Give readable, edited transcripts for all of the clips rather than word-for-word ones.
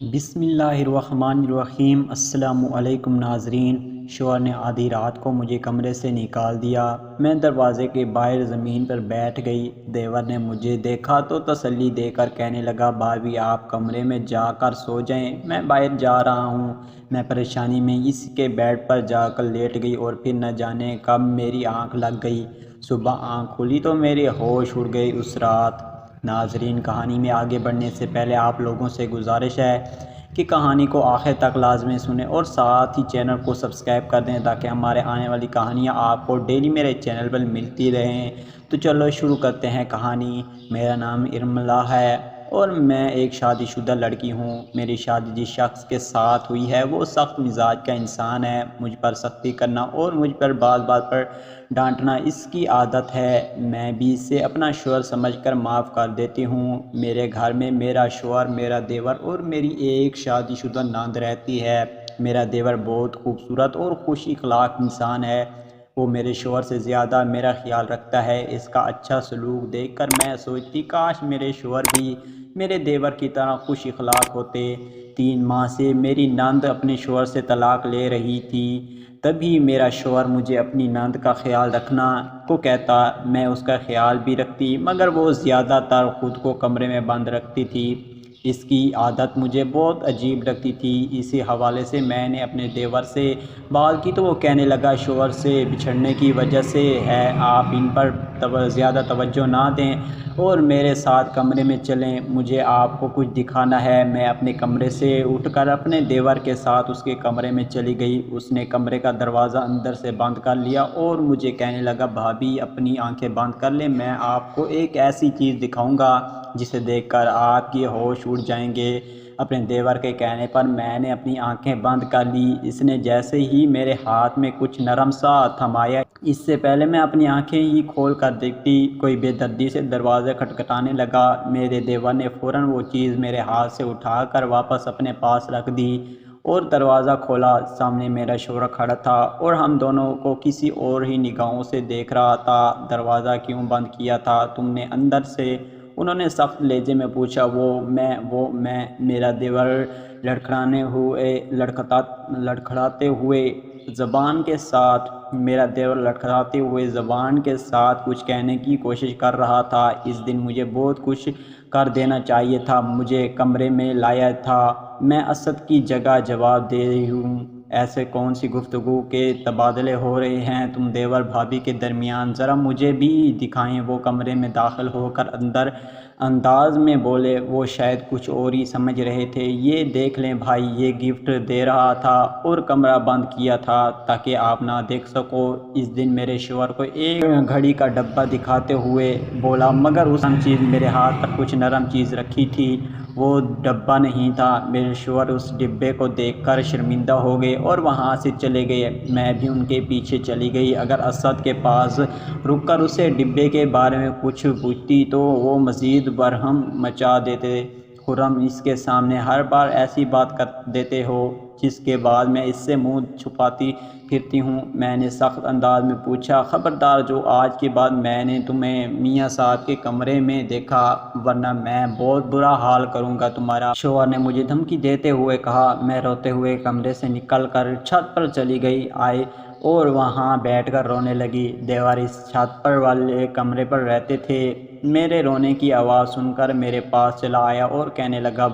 بسم اللہ الرحمن الرحیم۔ السلام علیکم ناظرین۔ شوہر نے آدھی رات کو مجھے کمرے سے نکال دیا۔ میں دروازے کے باہر زمین پر بیٹھ گئی۔ دیور نے مجھے دیکھا تو تسلی دے کر کہنے لگا، بھابھی آپ کمرے میں جا کر سو جائیں، میں باہر جا رہا ہوں۔ میں پریشانی میں اس کے بیڈ پر جا کر لیٹ گئی اور پھر نہ جانے کب میری آنکھ لگ گئی۔ صبح آنکھ کھلی تو میرے ہوش اڑ گئے اس رات۔ ناظرین، کہانی میں آگے بڑھنے سے پہلے آپ لوگوں سے گزارش ہے کہ کہانی کو آخر تک لازمی سنیں اور ساتھ ہی چینل کو سبسکرائب کر دیں تاکہ ہمارے آنے والی کہانیاں آپ کو ڈیلی میرے چینل پر ملتی رہیں۔ تو چلو شروع کرتے ہیں کہانی۔ میرا نام ارملا ہے اور میں ایک شادی شدہ لڑکی ہوں۔ میری شادی جس شخص کے ساتھ ہوئی ہے وہ سخت مزاج کا انسان ہے۔ مجھ پر سختی کرنا اور مجھ پر بات بات پر ڈانٹنا اس کی عادت ہے۔ میں بھی اسے اپنا شوہر سمجھ کر معاف کر دیتی ہوں۔ میرے گھر میں میرا شوہر، میرا دیور اور میری ایک شادی شدہ نند رہتی ہے۔ میرا دیور بہت خوبصورت اور خوش اخلاق انسان ہے۔ وہ میرے شوہر سے زیادہ میرا خیال رکھتا ہے۔ اس کا اچھا سلوک دیکھ کر میں سوچتی کاش میرے شوہر بھی میرے دیور کی طرح خوش اخلاق ہوتے۔ 3 ماہ سے میری نند اپنے شوہر سے طلاق لے رہی تھی۔ تبھی میرا شوہر مجھے اپنی نند کا خیال رکھنا کو کہتا۔ میں اس کا خیال بھی رکھتی مگر وہ زیادہ تر خود کو کمرے میں بند رکھتی تھی۔ اس کی عادت مجھے بہت عجیب لگتی تھی۔ اسی حوالے سے میں نے اپنے دیور سے بات کی تو وہ کہنے لگا، شوہر سے بچھڑنے کی وجہ سے ہے، آپ ان پر زیادہ توجہ نہ دیں اور میرے ساتھ کمرے میں چلیں، مجھے آپ کو کچھ دکھانا ہے۔ میں اپنے کمرے سے اٹھ کر اپنے دیور کے ساتھ اس کے کمرے میں چلی گئی۔ اس نے کمرے کا دروازہ اندر سے بند کر لیا اور مجھے کہنے لگا، بھابھی اپنی آنکھیں بند کر لیں، میں آپ کو ایک ایسی چیز دکھاؤں گا جسے دیکھ کر آپ کے ہوش اڑ جائیں گے۔ اپنے دیور کے کہنے پر میں نے اپنی آنکھیں بند کر لی۔ اس نے جیسے ہی میرے ہاتھ میں کچھ نرم سا تھمایا، اس سے پہلے میں اپنی آنکھیں ہی کھول کر دیکھتی، کوئی بے دردی سے دروازہ کھٹکھٹانے لگا۔ میرے دیور نے فوراً وہ چیز میرے ہاتھ سے اٹھا کر واپس اپنے پاس رکھ دی اور دروازہ کھولا۔ سامنے میرا شوہر کھڑا تھا اور ہم دونوں کو کسی اور ہی نگاہوں سے دیکھ رہا تھا۔ دروازہ کیوں بند کیا تھا تم نے اندر سے؟ انہوں نے سخت لہجے میں پوچھا۔ میں میرا دیور لڑکھڑاتے ہوئے زبان کے ساتھ کچھ کہنے کی کوشش کر رہا تھا۔ اس دن مجھے بہت کچھ کر دینا چاہیے تھا، مجھے کمرے میں لایا تھا، میں اسد کی جگہ جواب دے رہی ہوں۔ ایسے کون سی گفتگو کے تبادلے ہو رہے ہیں تم دیور بھابھی کے درمیان؟ ذرا مجھے بھی دکھائیں۔ وہ کمرے میں داخل ہو کر انداز میں بولے، وہ شاید کچھ اور ہی سمجھ رہے تھے۔ یہ دیکھ لیں بھائی، یہ گفٹ دے رہا تھا اور کمرہ بند کیا تھا تاکہ آپ نہ دیکھ سکو۔ اس دن میرے شوہر کو ایک گھڑی کا ڈبہ دکھاتے ہوئے بولا، مگر اس نرم چیز میرے ہاتھ پر کچھ نرم چیز رکھی تھی، وہ ڈبہ نہیں تھا۔ میرے شوہر اس ڈبے کو دیکھ کر شرمندہ ہو گئے اور وہاں سے چلے گئے۔ میں بھی ان کے پیچھے چلی گئی۔ اگر اسد کے پاس رک کر اسے ڈبے کے بارے میں کچھ پوچھتی تو وہ مزید برہم مچا دیتے۔ خرم، اس کے سامنے ہر بار ایسی بات کر دیتے ہو جس کے بعد میں اس سے منہ چھپاتی پھرتی ہوں۔ میں نے سخت انداز میں پوچھا، خبردار جو آج کے بعد میں نے تمہیں میاں صاحب کے کمرے میں دیکھا ورنہ میں بہت برا حال کروں گا تمہارا۔ شوہر نے مجھے دھمکی دیتے ہوئے کہا۔ میں روتے ہوئے کمرے سے نکل کر چھت پر چلی گئی اور وہاں بیٹھ کر رونے لگی۔ دیور اس چھت پر والے کمرے پر رہتے تھے۔ میرے رونے کی آواز سن کر میرے پاس چلا آیا اور کہنے لگا،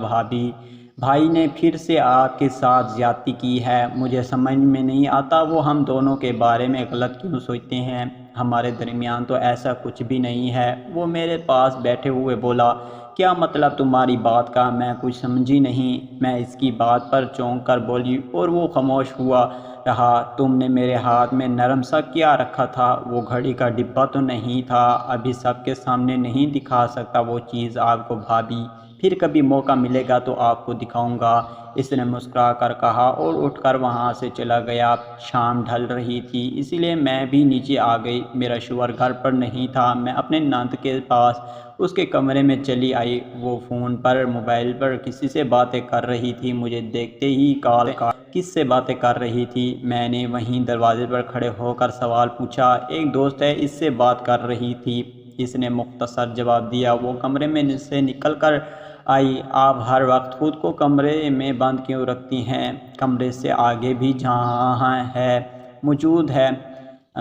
بھائی نے پھر سے آپ کے ساتھ زیادتی کی ہے، مجھے سمجھ میں نہیں آتا وہ ہم دونوں کے بارے میں غلط کیوں سوچتے ہیں، ہمارے درمیان تو ایسا کچھ بھی نہیں ہے۔ وہ میرے پاس بیٹھے ہوئے بولا، کیا مطلب تمہاری بات کا؟ میں کچھ سمجھی نہیں۔ میں اس کی بات پر چونک کر بولی اور وہ خاموش ہوا رہا۔ تم نے میرے ہاتھ میں نرم سا کیا رکھا تھا؟ وہ گھڑی کا ڈبہ تو نہیں تھا؟ ابھی سب کے سامنے نہیں دکھا سکتا وہ چیز آپ کو بھابھی، پھر کبھی موقع ملے گا تو آپ کو دکھاؤں گا، اس نے مسکرا کر کہا اور اٹھ کر وہاں سے چلا گیا۔ شام ڈھل رہی تھی اس لیے میں بھی نیچے آ گئی۔ میرا شوہر گھر پر نہیں تھا۔ میں اپنے نند کے پاس اس کے کمرے میں چلی آئی۔ وہ فون پر موبائل پر کسی سے باتیں کر رہی تھی۔ مجھے دیکھتے ہی کس سے باتیں کر رہی تھی؟ میں نے وہیں دروازے پر کھڑے ہو کر سوال پوچھا۔ ایک دوست ہے، اس سے بات کر رہی تھی، اس نے مختصر جواب دیا۔ وہ کمرے میں سے نکل کر آئی، آپ ہر وقت خود کو کمرے میں بند کیوں رکھتی ہیں؟ کمرے سے آگے بھی جہاں ہے موجود ہے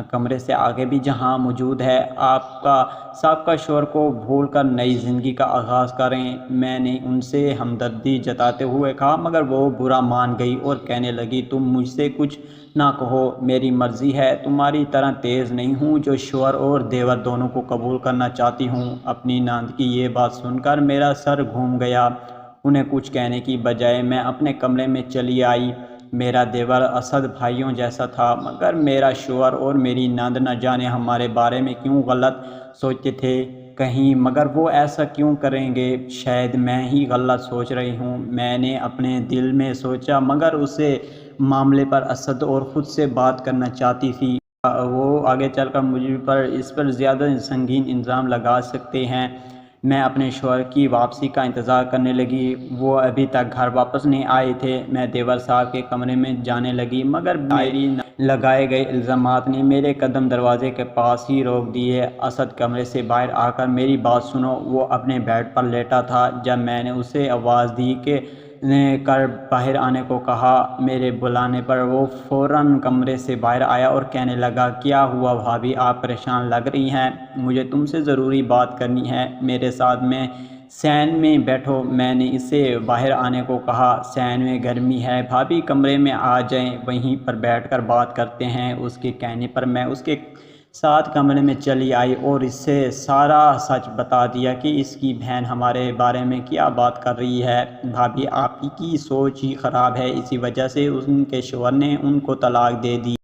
کمرے سے آگے بھی جہاں موجود ہے۔ آپ کا سابقہ شوہر کو بھول کر نئی زندگی کا آغاز کریں۔ میں نے ان سے ہمدردی جتاتے ہوئے کہا، مگر وہ برا مان گئی اور کہنے لگی، تم مجھ سے کچھ نہ کہو، میری مرضی ہے، تمہاری طرح تیز نہیں ہوں جو شوہر اور دیور دونوں کو قبول کرنا چاہتی ہوں۔ اپنی ناند کی یہ بات سن کر میرا سر گھوم گیا۔ انہیں کچھ کہنے کی بجائے میں اپنے کمرے میں چلی آئی۔ میرا دیور اسد بھائیوں جیسا تھا، مگر میرا شوہر اور میری ناند نہ جانے ہمارے بارے میں کیوں غلط سوچتے تھے کہیں، مگر وہ ایسا کیوں کریں گے؟ شاید میں ہی غلط سوچ رہی ہوں، میں نے اپنے دل میں سوچا، مگر اسے معاملے پر اسد اور خود سے بات کرنا چاہتی تھی۔ وہ آگے چل کر مجھ پر اس پر زیادہ سنگین الزام لگا سکتے ہیں۔ میں اپنے شوہر کی واپسی کا انتظار کرنے لگی۔ وہ ابھی تک گھر واپس نہیں آئے تھے۔ میں دیور صاحب کے کمرے میں جانے لگی، مگر میری لگائے گئے الزامات نے میرے قدم دروازے کے پاس ہی روک دیے۔ اسد کمرے سے باہر آ کر میری بات سنو۔ وہ اپنے بیڈ پر لیٹا تھا۔ جب میں نے اسے آواز دی کہ کر باہر آنے کو کہا، میرے بلانے پر وہ فوراً کمرے سے باہر آیا اور کہنے لگا، کیا ہوا بھابھی، آپ پریشان لگ رہی ہیں؟ مجھے تم سے ضروری بات کرنی ہے، میرے ساتھ میں صحن میں بیٹھو۔ میں نے اسے باہر آنے کو کہا، صحن میں گرمی ہے بھابھی، کمرے میں آ جائیں، وہیں پر بیٹھ کر بات کرتے ہیں۔ اس کے کہنے پر میں اس کے ساتھ کمرے میں چلی آئی اور اس سے سارا سچ بتا دیا کہ اس کی بہن ہمارے بارے میں کیا بات کر رہی ہے۔ بھابھی، آپ کی سوچ ہی خراب ہے، اسی وجہ سے ان کے شوہر نے ان کو طلاق دے دی۔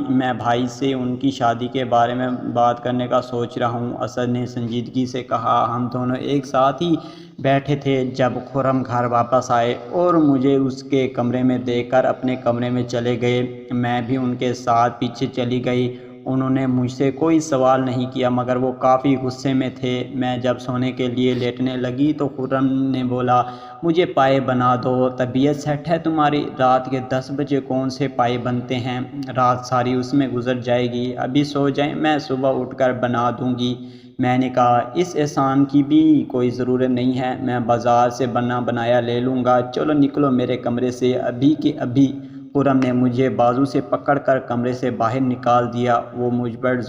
میں بھائی سے ان کی شادی کے بارے میں بات کرنے کا سوچ رہا ہوں، اسد نے سنجیدگی سے کہا۔ ہم دونوں ایک ساتھ ہی بیٹھے تھے جب خرم گھر واپس آئے اور مجھے اس کے کمرے میں دیکھ کر اپنے کمرے میں چلے گئے۔ میں بھی ان کے ساتھ پیچھے چلی گئی۔ انہوں نے مجھ سے کوئی سوال نہیں کیا، مگر وہ کافی غصے میں تھے۔ میں جب سونے کے لیے لیٹنے لگی تو خرم نے بولا، مجھے پائے بنا دو، طبیعت سیٹ ہے تمہاری؟ رات کے 10 بجے کون سے پائے بنتے ہیں؟ رات ساری اس میں گزر جائے گی، ابھی سو جائیں، میں صبح اٹھ کر بنا دوں گی۔ میں نے کہا، اس احسان کی بھی کوئی ضرورت نہیں ہے، میں بازار سے بنا بنایا لے لوں گا، چلو نکلو میرے کمرے سے ابھی کہ ابھی۔ خرم نے مجھے بازو سے پکڑ کر کمرے سے باہر نکال دیا۔ وہ مجھ پر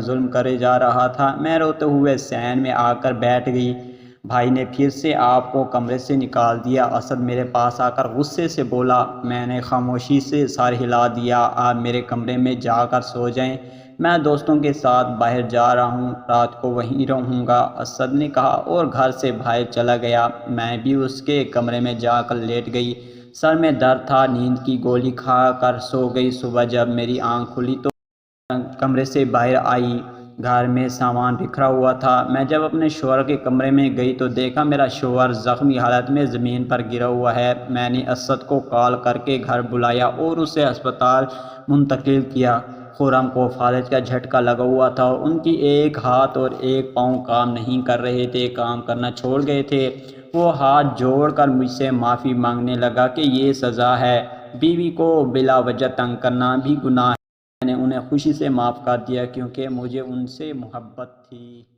ظلم کرے جا رہا تھا۔ میں روتے ہوئے صحن میں آ کر بیٹھ گئی۔ بھائی نے پھر سے آپ کو کمرے سے نکال دیا؟ اسد میرے پاس آ کر غصے سے بولا۔ میں نے خاموشی سے سر ہلا دیا۔ آپ میرے کمرے میں جا کر سو جائیں، میں دوستوں کے ساتھ باہر جا رہا ہوں، رات کو وہیں رہوں گا، اسد نے کہا اور گھر سے باہر چلا گیا۔ میں بھی اس کے کمرے میں جا کر لیٹ گئی۔ سر میں درد تھا، نیند کی گولی کھا کر سو گئی۔ صبح جب میری آنکھ کھلی تو کمرے سے باہر آئی، گھر میں سامان بکھرا ہوا تھا۔ میں جب اپنے شوہر کے کمرے میں گئی تو دیکھا میرا شوہر زخمی حالت میں زمین پر گرا ہوا ہے۔ میں نے اسد کو کال کر کے گھر بلایا اور اسے ہسپتال منتقل کیا۔ خرم کو فالج کا جھٹکا لگا ہوا تھا، ان کی ایک ہاتھ اور ایک پاؤں کام نہیں کر رہے تھے، کام کرنا چھوڑ گئے تھے۔ وہ ہاتھ جوڑ کر مجھ سے معافی مانگنے لگا کہ یہ سزا ہے، بیوی کو بلا وجہ تنگ کرنا بھی گناہ ہے۔ میں نے انہیں خوشی سے معاف کر دیا کیونکہ مجھے ان سے محبت تھی۔